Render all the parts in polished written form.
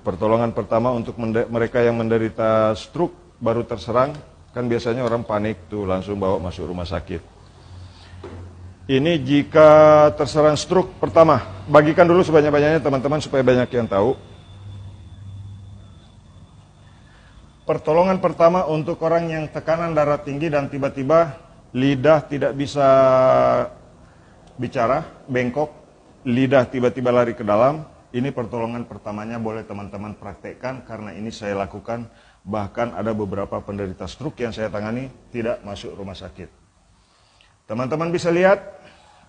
Pertolongan pertama untuk mereka yang menderita stroke baru terserang, kan biasanya orang panik tuh langsung bawa masuk rumah sakit. Ini jika terserang stroke pertama, bagikan dulu sebanyak-banyaknya teman-teman supaya banyak yang tahu. Pertolongan pertama untuk orang yang tekanan darah tinggi dan tiba-tiba lidah tidak bisa bicara, bengkok, lidah tiba-tiba lari ke dalam. Ini pertolongan pertamanya boleh teman-teman praktekkan karena ini saya lakukan. Bahkan ada beberapa penderita stroke yang saya tangani tidak masuk rumah sakit. Teman-teman bisa lihat,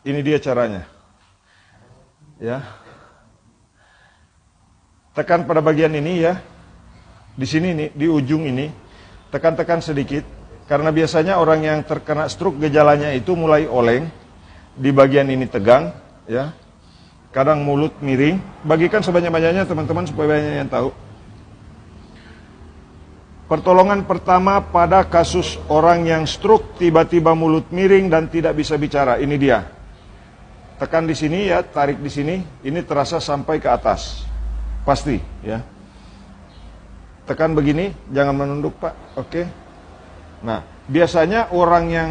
ini dia caranya. Ya. Tekan pada bagian ini ya. Di sini nih, di ujung ini, tekan-tekan sedikit. Karena biasanya orang yang terkena stroke gejalanya itu mulai oleng. Di bagian ini tegang, ya. Kadang mulut miring. Bagikan sebanyak-banyaknya teman-teman supaya banyak yang tahu. Pertolongan pertama pada kasus orang yang stroke tiba-tiba mulut miring dan tidak bisa bicara. Ini dia. Tekan di sini ya, tarik di sini. Ini terasa sampai ke atas. Pasti ya. Tekan begini, jangan menunduk Pak. Oke. Nah, biasanya orang yang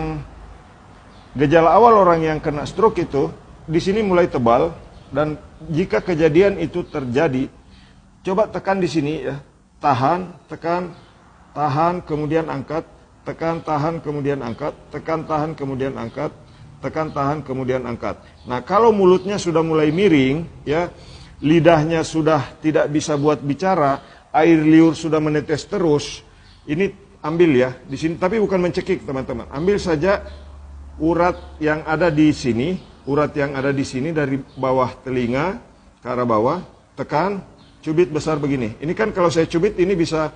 gejala awal orang yang kena stroke itu di sini mulai tebal. Dan jika kejadian itu terjadi, coba tekan di sini ya, tahan, tekan, tahan, kemudian angkat, tekan, tahan, kemudian angkat, tekan, tahan, kemudian angkat, tekan, tahan, kemudian angkat. Nah, kalau mulutnya sudah mulai miring, ya, lidahnya sudah tidak bisa buat bicara, air liur sudah menetes terus, ini ambil ya di sini, tapi bukan mencekik teman-teman. Ambil saja urat yang ada di sini. Urat yang ada di sini dari bawah telinga ke arah bawah, tekan, cubit besar begini. Ini kan kalau saya cubit ini bisa,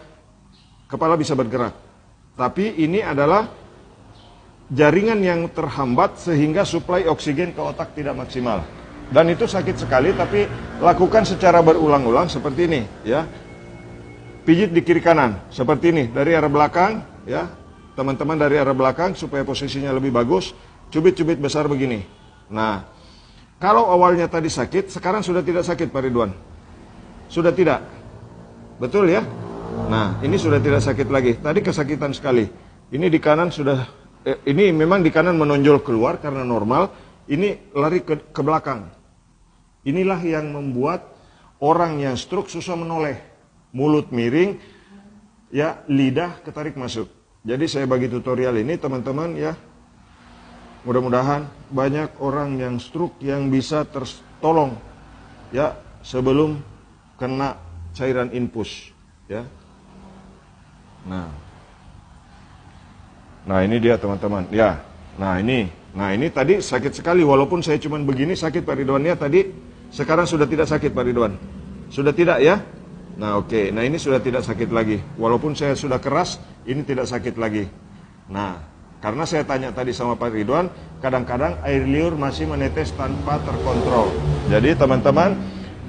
kepala bisa bergerak. Tapi ini adalah jaringan yang terhambat sehingga suplai oksigen ke otak tidak maksimal. Dan itu sakit sekali, tapi lakukan secara berulang-ulang seperti ini. Ya, pijit di kiri kanan, seperti ini, dari arah belakang. Ya, teman-teman dari arah belakang supaya posisinya lebih bagus. Cubit-cubit besar begini. Nah, kalau awalnya tadi sakit, sekarang sudah tidak sakit Pak Ridwan. Sudah tidak. Betul ya? Nah, ini sudah tidak sakit lagi. Tadi kesakitan sekali. Ini di kanan sudah, ini memang di kanan menonjol keluar karena normal. Ini lari ke belakang. Inilah yang membuat orang yang stroke susah menoleh. Mulut miring, ya lidah ketarik masuk. Jadi saya bagi tutorial ini teman-teman ya. Mudah-mudahan banyak orang yang stroke yang bisa tertolong ya sebelum kena cairan infus ya. Nah ini dia teman-teman ya. Nah ini tadi sakit sekali walaupun saya cuma begini sakit Pak Ridwan ya tadi. Sekarang sudah tidak sakit Pak Ridwan. Sudah tidak ya? Nah oke. Nah ini sudah tidak sakit lagi. Walaupun saya sudah keras ini tidak sakit lagi. Nah karena saya tanya tadi sama Pak Ridwan, kadang-kadang air liur masih menetes tanpa terkontrol. Jadi teman-teman,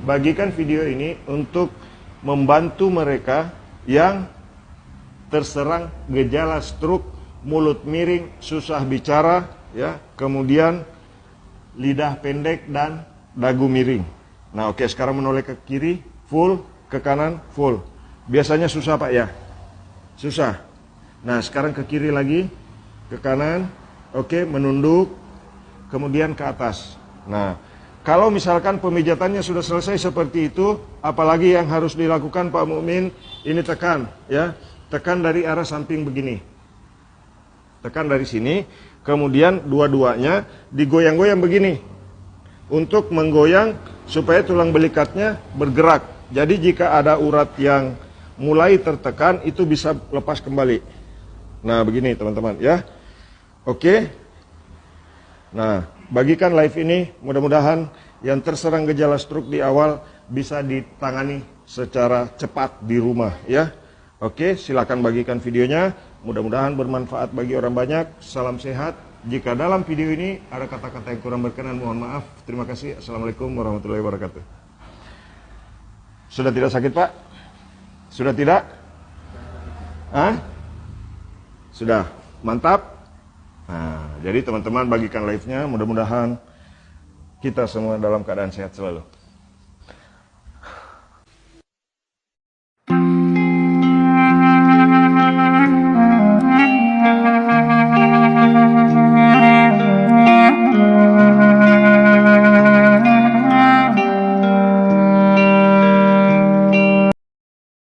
bagikan video ini untuk membantu mereka yang terserang gejala stroke, mulut miring, susah bicara, ya, kemudian lidah pendek dan dagu miring. Nah oke, sekarang menoleh ke kiri, full, ke kanan, full. Biasanya susah Pak ya? Susah. Nah sekarang ke kiri lagi. Ke kanan, oke, menunduk, kemudian ke atas. Nah, kalau misalkan pemijatannya sudah selesai seperti itu, apalagi yang harus dilakukan Pak Mukmin, ini tekan, ya, tekan dari arah samping begini. Tekan dari sini, kemudian dua-duanya digoyang-goyang begini, untuk menggoyang supaya tulang belikatnya bergerak. Jadi jika ada urat yang mulai tertekan, itu bisa lepas kembali. Nah, begini teman-teman, ya. Oke. Nah, bagikan live ini, mudah-mudahan yang terserang gejala stroke di awal bisa ditangani secara cepat di rumah ya. Oke, silakan bagikan videonya, mudah-mudahan bermanfaat bagi orang banyak. Salam sehat. Jika dalam video ini ada kata-kata yang kurang berkenan, mohon maaf. Terima kasih. Assalamualaikum warahmatullahi wabarakatuh. Sudah tidak sakit Pak? Sudah tidak? Hah? Sudah. Mantap. Nah, jadi teman-teman bagikan live-nya, mudah-mudahan kita semua dalam keadaan sehat selalu.